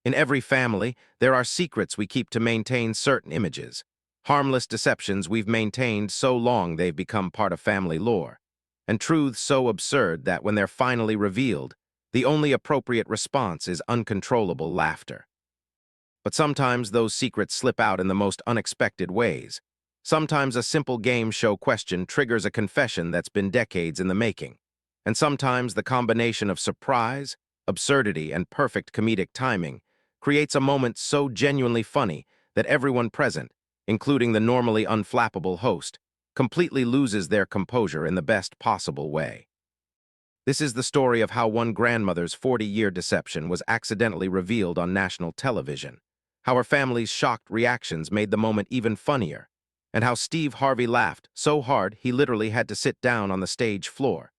In every family, there are secrets we keep to maintain certain images. Harmless deceptions we've maintained so long they've become part of family lore. And truths so absurd that when they're finally revealed, the only appropriate response is uncontrollable laughter. But sometimes those secrets slip out in the most unexpected ways. Sometimes a simple game show question triggers a confession that's been decades in the making. And sometimes the combination of surprise, absurdity, and perfect comedic timing creates a moment so genuinely funny that everyone present, including the normally unflappable host, completely loses their composure in the best possible way. This is the story of how one grandmother's 40-year deception was accidentally revealed on national television, how her family's shocked reactions made the moment even funnier, and how Steve Harvey laughed so hard he literally had to sit down on the stage floor,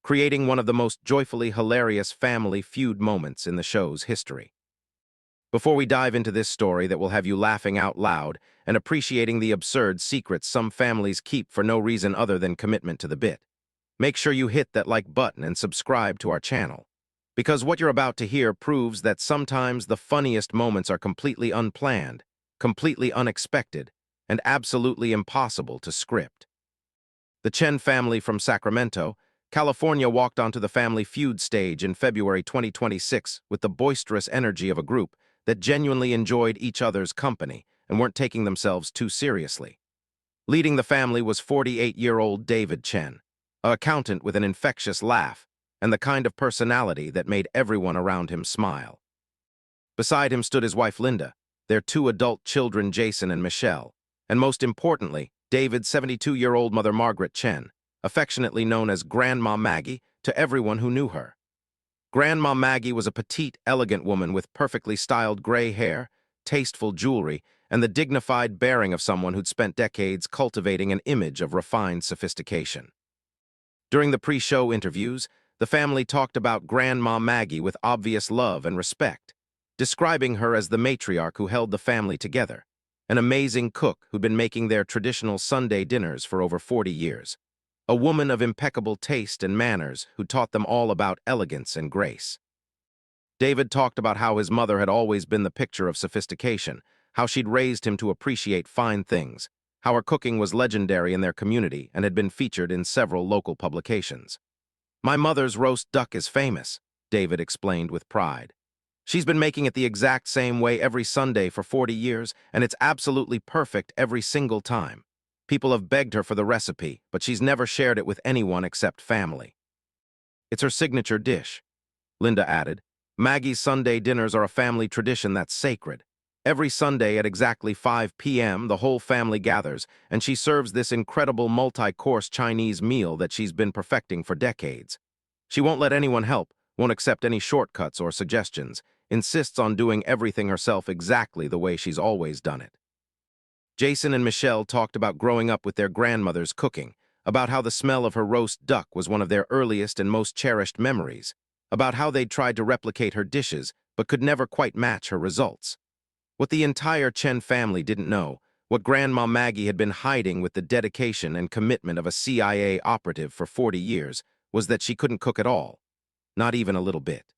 creating one of the most joyfully hilarious Family Feud moments in the show's history. Before we dive into this story that will have you laughing out loud and appreciating the absurd secrets some families keep for no reason other than commitment to the bit, make sure you hit that like button and subscribe to our channel, because what you're about to hear proves that sometimes the funniest moments are completely unplanned, completely unexpected, and absolutely impossible to script. The Chen family from Sacramento, California walked onto the Family Feud stage in February 2026 with the boisterous energy of a group that genuinely enjoyed each other's company and weren't taking themselves too seriously. Leading the family was 48-year-old David Chen, an accountant with an infectious laugh and the kind of personality that made everyone around him smile. Beside him stood his wife Linda, their two adult children Jason and Michelle, and most importantly, David's 72-year-old mother Margaret Chen, affectionately known as Grandma Maggie to everyone who knew her. Grandma Maggie was a petite, elegant woman with perfectly styled gray hair, tasteful jewelry, and the dignified bearing of someone who'd spent decades cultivating an image of refined sophistication. During the pre-show interviews, the family talked about Grandma Maggie with obvious love and respect, describing her as the matriarch who held the family together, an amazing cook who'd been making their traditional Sunday dinners for over 40 years, a woman of impeccable taste and manners who taught them all about elegance and grace. David talked about how his mother had always been the picture of sophistication, how she'd raised him to appreciate fine things, how her cooking was legendary in their community and had been featured in several local publications. "My mother's roast duck is famous," David explained with pride. "She's been making it the exact same way every Sunday for 40 years, and it's absolutely perfect every single time. People have begged her for the recipe, but she's never shared it with anyone except family. It's her signature dish," Linda added. "Maggie's Sunday dinners are a family tradition that's sacred. Every Sunday at exactly 5 p.m., the whole family gathers, and she serves this incredible multi-course Chinese meal that she's been perfecting for decades. She won't let anyone help, won't accept any shortcuts or suggestions, insists on doing everything herself exactly the way she's always done it." Jason and Michelle talked about growing up with their grandmother's cooking, about how the smell of her roast duck was one of their earliest and most cherished memories, about how they'd tried to replicate her dishes but could never quite match her results. What the entire Chen family didn't know, what Grandma Maggie had been hiding with the dedication and commitment of a CIA operative for 40 years, was that she couldn't cook at all, not even a little bit.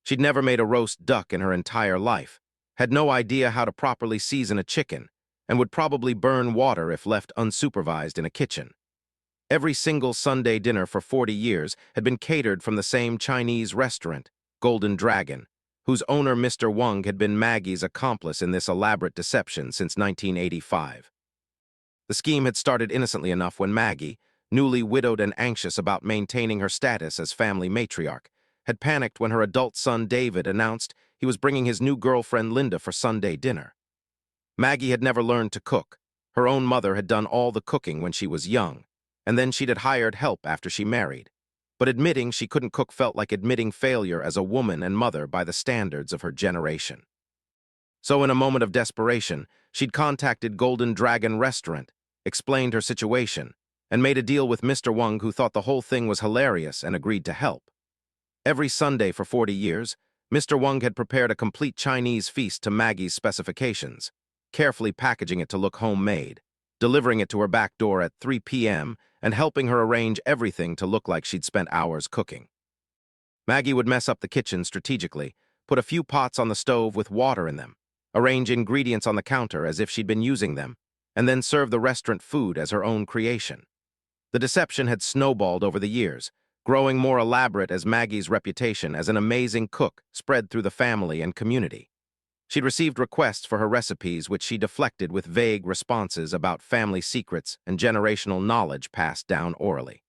She'd never made a roast duck in her entire life, had no idea how to properly season a chicken, and would probably burn water if left unsupervised in a kitchen. Every single Sunday dinner for 40 years had been catered from the same Chinese restaurant, Golden Dragon, whose owner Mr. Wang had been Maggie's accomplice in this elaborate deception since 1985. The scheme had started innocently enough when Maggie, newly widowed and anxious about maintaining her status as family matriarch, had panicked when her adult son David announced he was bringing his new girlfriend Linda for Sunday dinner. Maggie had never learned to cook. Her own mother had done all the cooking when she was young, and then she'd had hired help after she married. But admitting she couldn't cook felt like admitting failure as a woman and mother by the standards of her generation. So in a moment of desperation, she'd contacted Golden Dragon Restaurant, explained her situation, and made a deal with Mr. Wang, who thought the whole thing was hilarious and agreed to help. Every Sunday for 40 years, Mr. Wang had prepared a complete Chinese feast to Maggie's specifications, carefully packaging it to look homemade, delivering it to her back door at 3 p.m., and helping her arrange everything to look like she'd spent hours cooking. Maggie would mess up the kitchen strategically, put a few pots on the stove with water in them, arrange ingredients on the counter as if she'd been using them, and then serve the restaurant food as her own creation. The deception had snowballed over the years, growing more elaborate as Maggie's reputation as an amazing cook spread through the family and community. She'd received requests for her recipes which she deflected with vague responses about family secrets and generational knowledge passed down orally.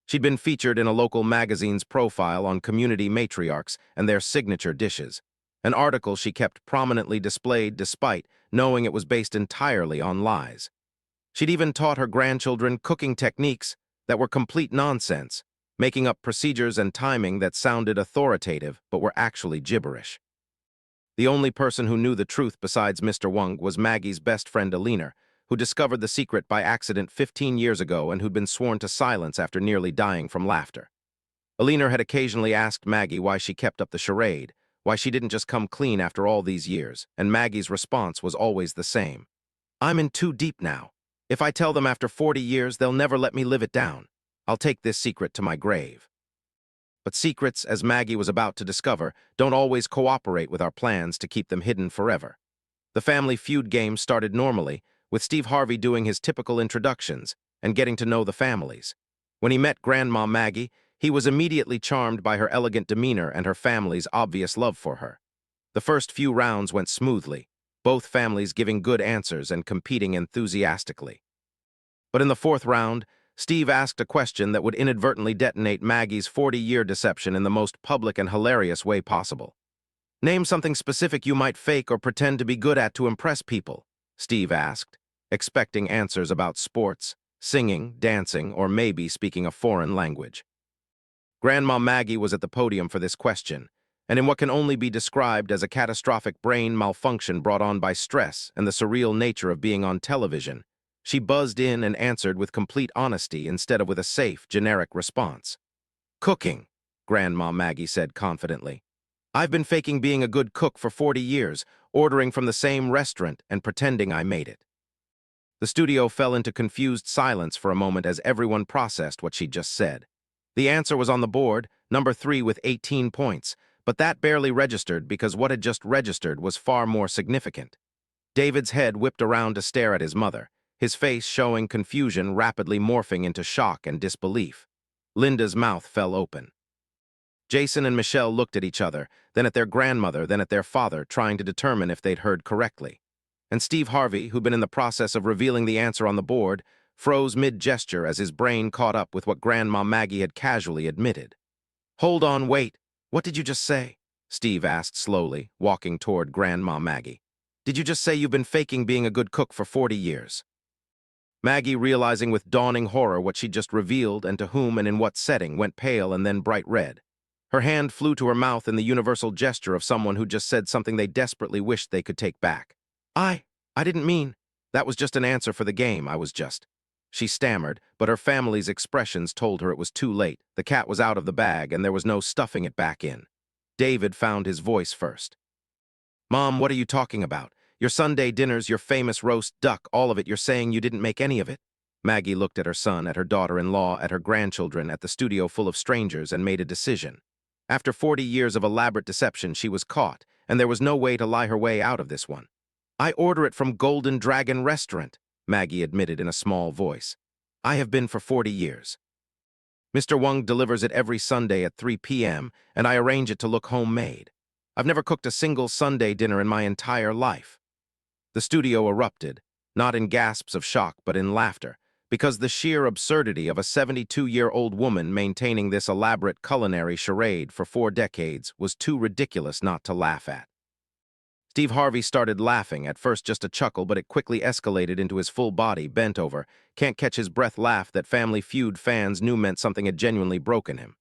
She'd been featured in a local magazine's profile on community matriarchs and their signature dishes, an article she kept prominently displayed despite knowing it was based entirely on lies. She'd even taught her grandchildren cooking techniques that were complete nonsense, making up procedures and timing that sounded authoritative but were actually gibberish. The only person who knew the truth besides Mr. Wong was Maggie's best friend Alina, who discovered the secret by accident 15 years ago and who'd been sworn to silence after nearly dying from laughter. Alina had occasionally asked Maggie why she kept up the charade, why she didn't just come clean after all these years, and Maggie's response was always the same. "I'm in too deep now. If I tell them after 40 years, they'll never let me live it down. I'll take this secret to my grave." But secrets, as Maggie was about to discover, don't always cooperate with our plans to keep them hidden forever. The Family Feud game started normally, with Steve Harvey doing his typical introductions and getting to know the families. When he met Grandma Maggie, he was immediately charmed by her elegant demeanor and her family's obvious love for her. The first few rounds went smoothly, both families giving good answers and competing enthusiastically. But in the fourth round, Steve asked a question that would inadvertently detonate Maggie's 40-year deception in the most public and hilarious way possible. "Name something specific you might fake or pretend to be good at to impress people," Steve asked, expecting answers about sports, singing, dancing, or maybe speaking a foreign language. Grandma Maggie was at the podium for this question, and in what can only be described as a catastrophic brain malfunction brought on by stress and the surreal nature of being on television, she buzzed in and answered with complete honesty instead of with a safe, generic response. "Cooking," Grandma Maggie said confidently. "I've been faking being a good cook for 40 years, ordering from the same restaurant and pretending I made it." The studio fell into confused silence for a moment as everyone processed what she'd just said. The answer was on the board, number 3 with 18 points, but that barely registered because what had just registered was far more significant. David's head whipped around to stare at his mother, his face showing confusion rapidly morphing into shock and disbelief. Linda's mouth fell open. Jason and Michelle looked at each other, then at their grandmother, then at their father, trying to determine if they'd heard correctly. And Steve Harvey, who'd been in the process of revealing the answer on the board, froze mid-gesture as his brain caught up with what Grandma Maggie had casually admitted. "Hold on, wait. What did you just say?" Steve asked slowly, walking toward Grandma Maggie. "Did you just say you've been faking being a good cook for 40 years? Maggie, realizing with dawning horror what she'd just revealed and to whom and in what setting, went pale and then bright red. Her hand flew to her mouth in the universal gesture of someone who just said something they desperately wished they could take back. I didn't mean. That was just an answer for the game, I was just." She stammered, but her family's expressions told her it was too late. The cat was out of the bag and there was no stuffing it back in. David found his voice first. "Mom, what are you talking about? Your Sunday dinners, your famous roast duck, all of it, you're saying you didn't make any of it?" Maggie looked at her son, at her daughter-in-law, at her grandchildren, at the studio full of strangers, and made a decision. After 40 years of elaborate deception, she was caught, and there was no way to lie her way out of this one. "I order it from Golden Dragon Restaurant," Maggie admitted in a small voice. "I have been for 40 years. Mr. Wong delivers it every Sunday at 3 p.m., and I arrange it to look homemade. I've never cooked a single Sunday dinner in my entire life." The studio erupted, not in gasps of shock but in laughter, because the sheer absurdity of a 72-year-old woman maintaining this elaborate culinary charade for 4 decades was too ridiculous not to laugh at. Steve Harvey started laughing, at first just a chuckle, but it quickly escalated into his full body, bent over, can't-catch-his-breath laugh that Family Feud fans knew meant something had genuinely broken him.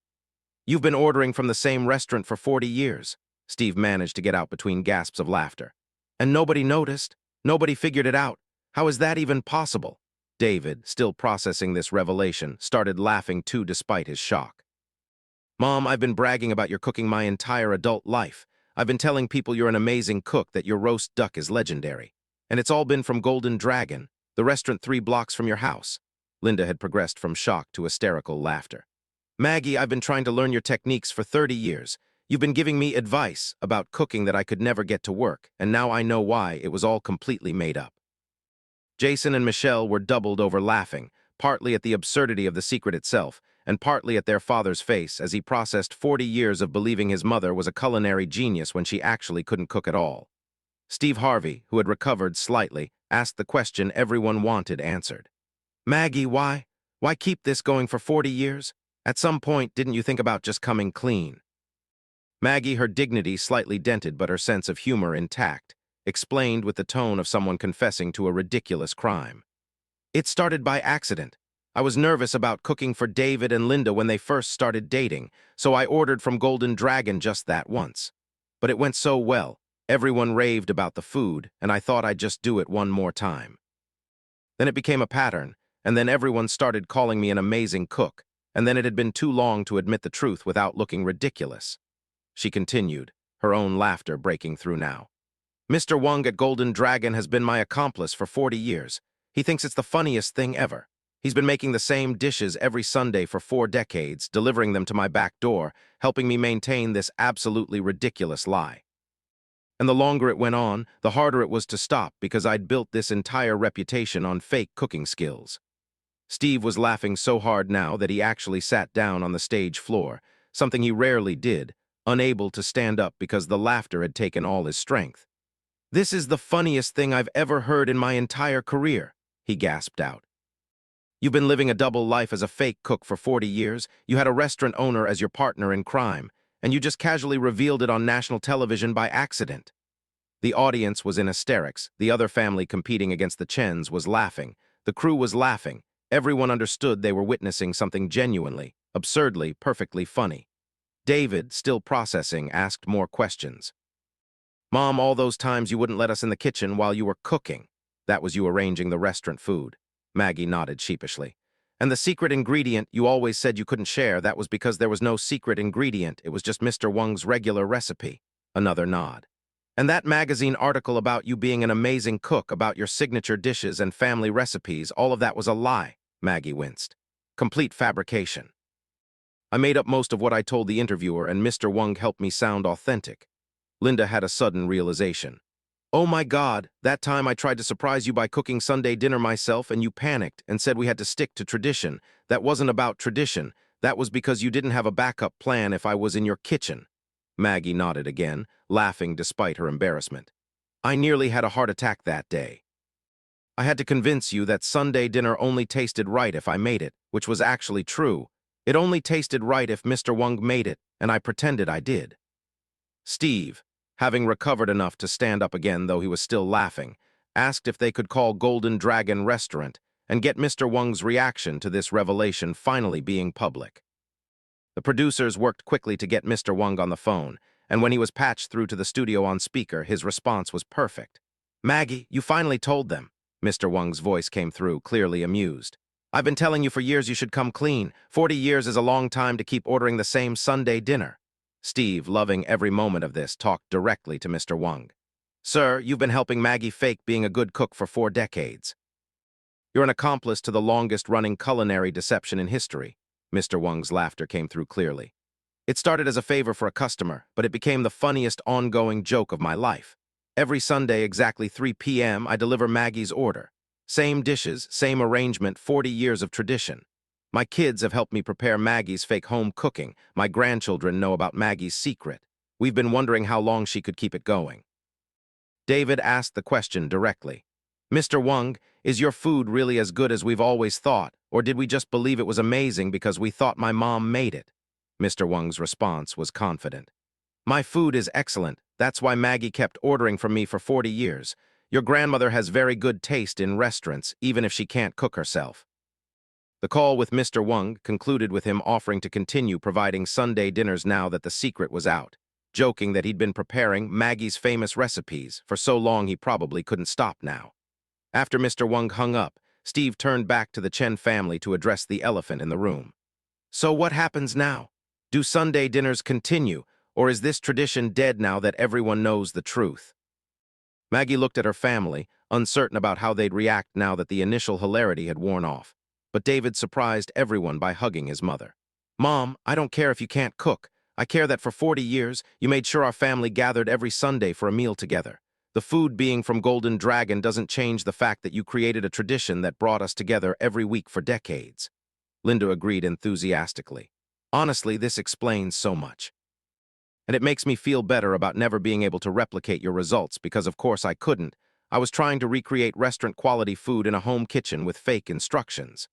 "You've been ordering from the same restaurant for 40 years, Steve managed to get out between gasps of laughter. "And nobody noticed? Nobody figured it out? How is that even possible?" David, still processing this revelation, started laughing too despite his shock. "Mom, I've been bragging about your cooking my entire adult life. I've been telling people you're an amazing cook, that your roast duck is legendary. And it's all been from Golden Dragon, the restaurant 3 blocks from your house." Linda had progressed from shock to hysterical laughter. "Maggie, I've been trying to learn your techniques for 30 years. You've been giving me advice about cooking that I could never get to work, and now I know why it was all completely made up. Jason and Michelle were doubled over laughing, partly at the absurdity of the secret itself, and partly at their father's face as he processed 40 years of believing his mother was a culinary genius when she actually couldn't cook at all. Steve Harvey, who had recovered slightly, asked the question everyone wanted answered. Maggie, why? Why keep this going for 40 years? At some point, didn't you think about just coming clean? Maggie, her dignity slightly dented but her sense of humor intact, explained with the tone of someone confessing to a ridiculous crime. It started by accident. I was nervous about cooking for David and Linda when they first started dating, so I ordered from Golden Dragon just that once. But it went so well, everyone raved about the food, and I thought I'd just do it one more time. Then it became a pattern, and then everyone started calling me an amazing cook, and then it had been too long to admit the truth without looking ridiculous. She continued, her own laughter breaking through now. Mr. Wang at Golden Dragon has been my accomplice for 40 years. He thinks it's the funniest thing ever. He's been making the same dishes every Sunday for 4 decades, delivering them to my back door, helping me maintain this absolutely ridiculous lie. And the longer it went on, the harder it was to stop because I'd built this entire reputation on fake cooking skills. Steve was laughing so hard now that he actually sat down on the stage floor, something he rarely did, unable to stand up because the laughter had taken all his strength. This is the funniest thing I've ever heard in my entire career, he gasped out. You've been living a double life as a fake cook for 40 years, you had a restaurant owner as your partner in crime, and you just casually revealed it on national television by accident. The audience was in hysterics, the other family competing against the Chens was laughing, the crew was laughing, everyone understood they were witnessing something genuinely, absurdly, perfectly funny. David, still processing, asked more questions. Mom, all those times you wouldn't let us in the kitchen while you were cooking. That was you arranging the restaurant food. Maggie nodded sheepishly. And the secret ingredient you always said you couldn't share, that was because there was no secret ingredient, it was just Mr. Wang's regular recipe. Another nod. And that magazine article about you being an amazing cook, about your signature dishes and family recipes, all of that was a lie, Maggie winced. Complete fabrication. I made up most of what I told the interviewer, and Mr. Wang helped me sound authentic. Linda had a sudden realization. Oh my God, that time I tried to surprise you by cooking Sunday dinner myself and you panicked and said we had to stick to tradition. That wasn't about tradition. That was because you didn't have a backup plan if I was in your kitchen. Maggie nodded again, laughing despite her embarrassment. I nearly had a heart attack that day. I had to convince you that Sunday dinner only tasted right if I made it, which was actually true. It only tasted right if Mr. Wang made it, and I pretended I did. Steve, having recovered enough to stand up again though he was still laughing, asked if they could call Golden Dragon Restaurant and get Mr. Wang's reaction to this revelation finally being public. The producers worked quickly to get Mr. Wang on the phone, and when he was patched through to the studio on speaker, his response was perfect. Maggie, you finally told them. Mr. Wang's voice came through, clearly amused. I've been telling you for years you should come clean. 40 years is a long time to keep ordering the same Sunday dinner. Steve, loving every moment of this, talked directly to Mr. Wang. Sir, you've been helping Maggie fake being a good cook for 4 decades. You're an accomplice to the longest-running culinary deception in history. Mr. Wang's laughter came through clearly. It started as a favor for a customer, but it became the funniest ongoing joke of my life. Every Sunday, exactly 3 p.m., I deliver Maggie's order. Same dishes, same arrangement, 40 years of tradition. My kids have helped me prepare Maggie's fake home cooking. My grandchildren know about Maggie's secret. We've been wondering how long she could keep it going. David asked the question directly. Mr. Wang, is your food really as good as we've always thought, or did we just believe it was amazing because we thought my mom made it? Mr. Wang's response was confident. My food is excellent. That's why Maggie kept ordering from me for 40 years. Your grandmother has very good taste in restaurants, even if she can't cook herself. The call with Mr. Wang concluded with him offering to continue providing Sunday dinners now that the secret was out, joking that he'd been preparing Maggie's famous recipes for so long he probably couldn't stop now. After Mr. Wang hung up, Steve turned back to the Chen family to address the elephant in the room. So what happens now? Do Sunday dinners continue, or is this tradition dead now that everyone knows the truth? Maggie looked at her family, uncertain about how they'd react now that the initial hilarity had worn off. But David surprised everyone by hugging his mother. Mom, I don't care if you can't cook. I care that for 40 years, you made sure our family gathered every Sunday for a meal together. The food being from Golden Dragon doesn't change the fact that you created a tradition that brought us together every week for decades." Linda agreed enthusiastically. "Honestly, this explains so much. And it makes me feel better about never being able to replicate your results because of course I couldn't. I was trying to recreate restaurant-quality food in a home kitchen with fake instructions."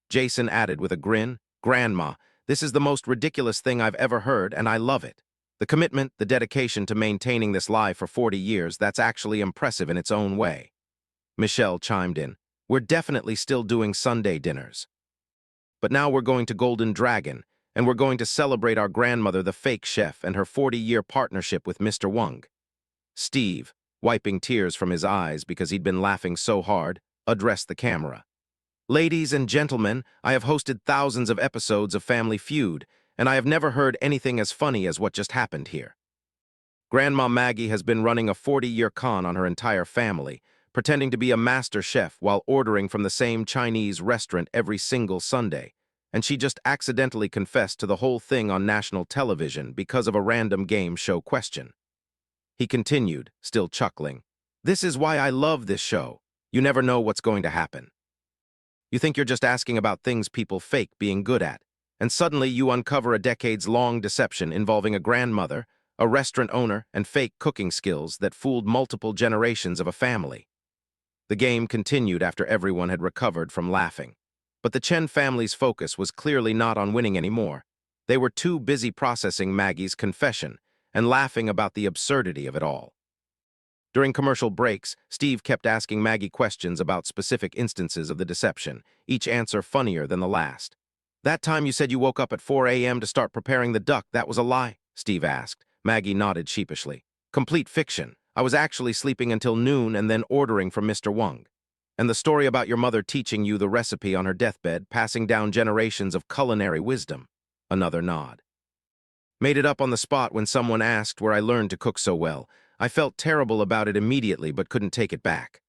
Jason added with a grin, "Grandma, this is the most ridiculous thing I've ever heard, and I love it. The commitment, the dedication to maintaining this lie for 40 years, that's actually impressive in its own way." Michelle chimed in, "We're definitely still doing Sunday dinners. But now we're going to Golden Dragon, and we're going to celebrate our grandmother, the fake chef, and her 40-year partnership with Mr. Wang." Steve, wiping tears from his eyes because he'd been laughing so hard, addressed the camera. "Ladies and gentlemen, I have hosted thousands of episodes of Family Feud, and I have never heard anything as funny as what just happened here. Grandma Maggie has been running a 40-year con on her entire family, pretending to be a master chef while ordering from the same Chinese restaurant every single Sunday, and she just accidentally confessed to the whole thing on national television because of a random game show question." He continued, still chuckling, "This is why I love this show. You never know what's going to happen. You think you're just asking about things people fake being good at, and suddenly you uncover a decades-long deception involving a grandmother, a restaurant owner, and fake cooking skills that fooled multiple generations of a family." The game continued after everyone had recovered from laughing. But the Chen family's focus was clearly not on winning anymore. They were too busy processing Maggie's confession and laughing about the absurdity of it all. During commercial breaks, Steve kept asking Maggie questions about specific instances of the deception, each answer funnier than the last. "That time you said you woke up at 4 a.m. to start preparing the duck, that was a lie?" Steve asked. Maggie nodded sheepishly. "Complete fiction. I was actually sleeping until noon and then ordering from Mr. Wang. And the story about your mother teaching you the recipe on her deathbed, passing down generations of culinary wisdom." Another nod. "Made it up on the spot when someone asked where I learned to cook so well. I felt terrible about it immediately but couldn't take it back."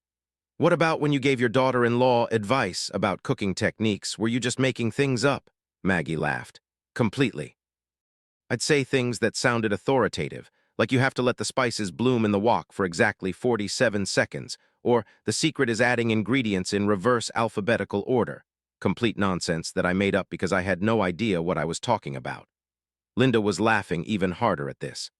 "What about when you gave your daughter-in-law advice about cooking techniques? Were you just making things up?" Maggie laughed. "Completely. I'd say things that sounded authoritative, like you have to let the spices bloom in the wok for exactly 47 seconds, or the secret is adding ingredients in reverse alphabetical order. Complete nonsense that I made up because I had no idea what I was talking about." Linda was laughing even harder at this.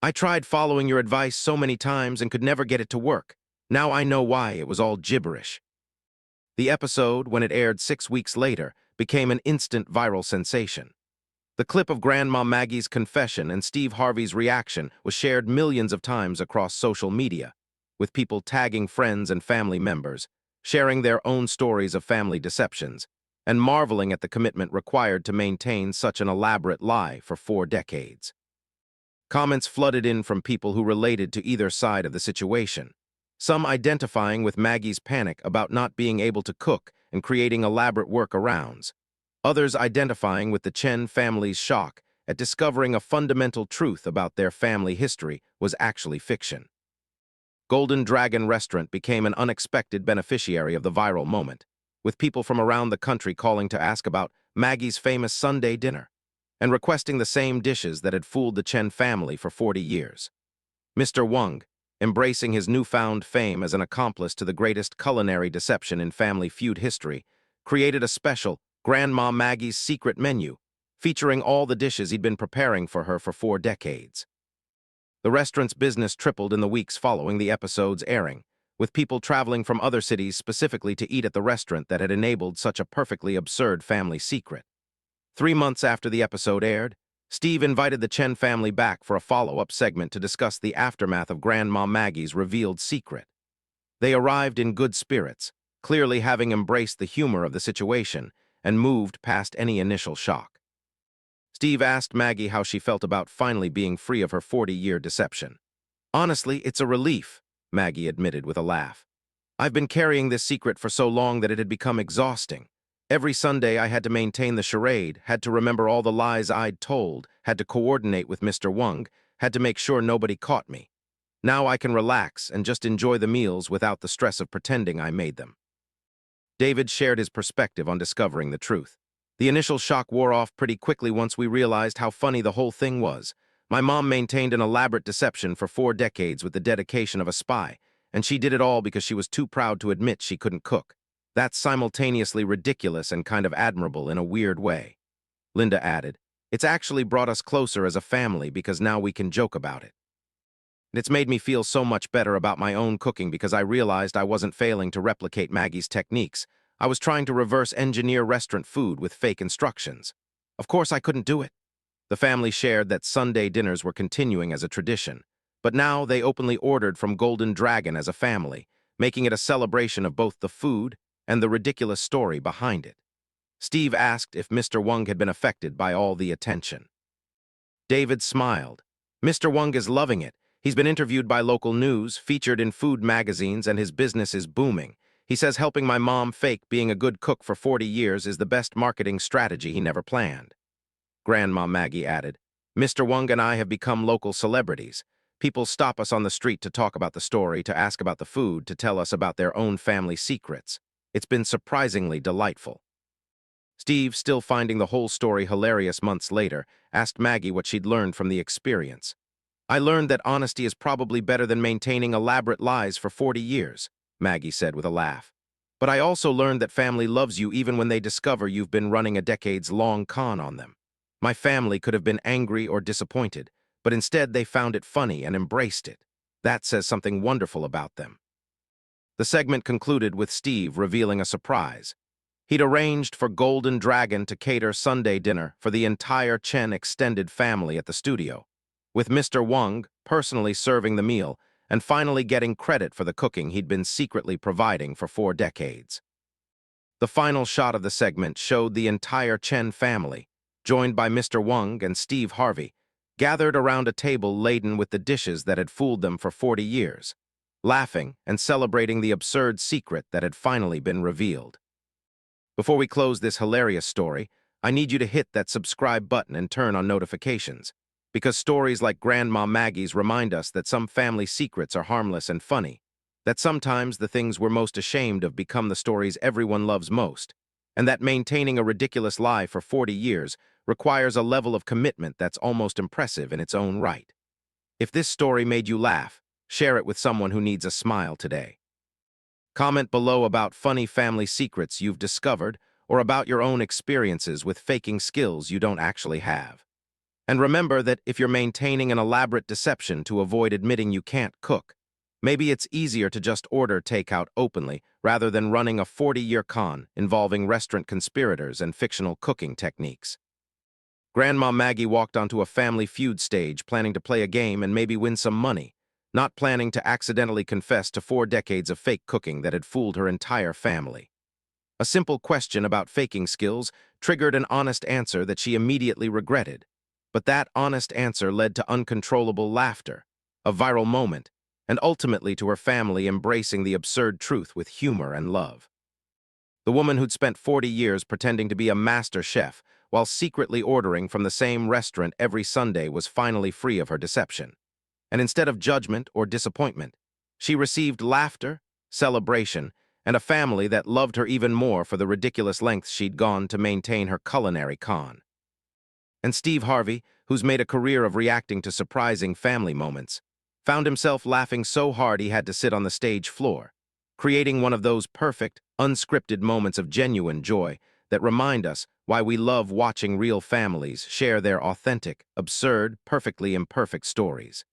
"I tried following your advice so many times and could never get it to work. Now I know why it was all gibberish." The episode, when it aired 6 weeks later, became an instant viral sensation. The clip of Grandma Maggie's confession and Steve Harvey's reaction was shared millions of times across social media, with people tagging friends and family members, sharing their own stories of family deceptions, and marveling at the commitment required to maintain such an elaborate lie for 4 decades. Comments flooded in from people who related to either side of the situation, some identifying with Maggie's panic about not being able to cook and creating elaborate workarounds, others identifying with the Chen family's shock at discovering a fundamental truth about their family history was actually fiction. Golden Dragon Restaurant became an unexpected beneficiary of the viral moment, with people from around the country calling to ask about Maggie's famous Sunday dinner and requesting the same dishes that had fooled the Chen family for 40 years. Mr. Wang, embracing his newfound fame as an accomplice to the greatest culinary deception in Family Feud history, created a special Grandma Maggie's secret menu, featuring all the dishes he'd been preparing for her for 4 decades. The restaurant's business tripled in the weeks following the episode's airing, with people traveling from other cities specifically to eat at the restaurant that had enabled such a perfectly absurd family secret. 3 months after the episode aired, Steve invited the Chen family back for a follow-up segment to discuss the aftermath of Grandma Maggie's revealed secret. They arrived in good spirits, clearly having embraced the humor of the situation and moved past any initial shock. Steve asked Maggie how she felt about finally being free of her 40-year deception. "Honestly, it's a relief," Maggie admitted with a laugh. "I've been carrying this secret for so long that it had become exhausting. Every Sunday I had to maintain the charade, had to remember all the lies I'd told, had to coordinate with Mr. Wang, had to make sure nobody caught me. Now I can relax and just enjoy the meals without the stress of pretending I made them." David shared his perspective on discovering the truth. The initial shock wore off pretty quickly once we realized how funny the whole thing was. My mom maintained an elaborate deception for 4 decades with the dedication of a spy, and she did it all because she was too proud to admit she couldn't cook. That's simultaneously ridiculous and kind of admirable in a weird way. Linda added, "It's actually brought us closer as a family because now we can joke about it. It's made me feel so much better about my own cooking because I realized I wasn't failing to replicate Maggie's techniques. I was trying to reverse engineer restaurant food with fake instructions. Of course, I couldn't do it." The family shared that Sunday dinners were continuing as a tradition, but now they openly ordered from Golden Dragon as a family, making it a celebration of both the food and the ridiculous story behind it. Steve asked if Mr. Wong had been affected by all the attention. David smiled. "Mr. Wong is loving it. He's been interviewed by local news, featured in food magazines, and his business is booming. He says helping my mom fake being a good cook for 40 years is the best marketing strategy he never planned." Grandma Maggie added, "Mr. Wong and I have become local celebrities. People stop us on the street to talk about the story, to ask about the food, to tell us about their own family secrets. It's been surprisingly delightful." Steve, still finding the whole story hilarious months later, asked Maggie what she'd learned from the experience. "I learned that honesty is probably better than maintaining elaborate lies for 40 years, Maggie said with a laugh. "But I also learned that family loves you even when they discover you've been running a decades-long con on them. My family could have been angry or disappointed, but instead they found it funny and embraced it. That says something wonderful about them." The segment concluded with Steve revealing a surprise. He'd arranged for Golden Dragon to cater Sunday dinner for the entire Chen extended family at the studio, with Mr. Wong personally serving the meal and finally getting credit for the cooking he'd been secretly providing for 4 decades. The final shot of the segment showed the entire Chen family, joined by Mr. Wong and Steve Harvey, gathered around a table laden with the dishes that had fooled them for 40 years, laughing and celebrating the absurd secret that had finally been revealed. Before we close this hilarious story, I need you to hit that subscribe button and turn on notifications, because stories like Grandma Maggie's remind us that some family secrets are harmless and funny, that sometimes the things we're most ashamed of become the stories everyone loves most, and that maintaining a ridiculous lie for 40 years requires a level of commitment that's almost impressive in its own right. If this story made you laugh, share it with someone who needs a smile today. Comment below about funny family secrets you've discovered or about your own experiences with faking skills you don't actually have. And remember that if you're maintaining an elaborate deception to avoid admitting you can't cook, maybe it's easier to just order takeout openly rather than running a 40-year con involving restaurant conspirators and fictional cooking techniques. Grandma Maggie walked onto a Family Feud stage planning to play a game and maybe win some money, not planning to accidentally confess to 4 decades of fake cooking that had fooled her entire family. A simple question about faking skills triggered an honest answer that she immediately regretted. But that honest answer led to uncontrollable laughter, a viral moment, and ultimately to her family embracing the absurd truth with humor and love. The woman who'd spent 40 years pretending to be a master chef while secretly ordering from the same restaurant every Sunday was finally free of her deception. And instead of judgment or disappointment, she received laughter, celebration, and a family that loved her even more for the ridiculous lengths she'd gone to maintain her culinary con. And Steve Harvey, who's made a career of reacting to surprising family moments, found himself laughing so hard he had to sit on the stage floor, creating one of those perfect, unscripted moments of genuine joy that remind us why we love watching real families share their authentic, absurd, perfectly imperfect stories.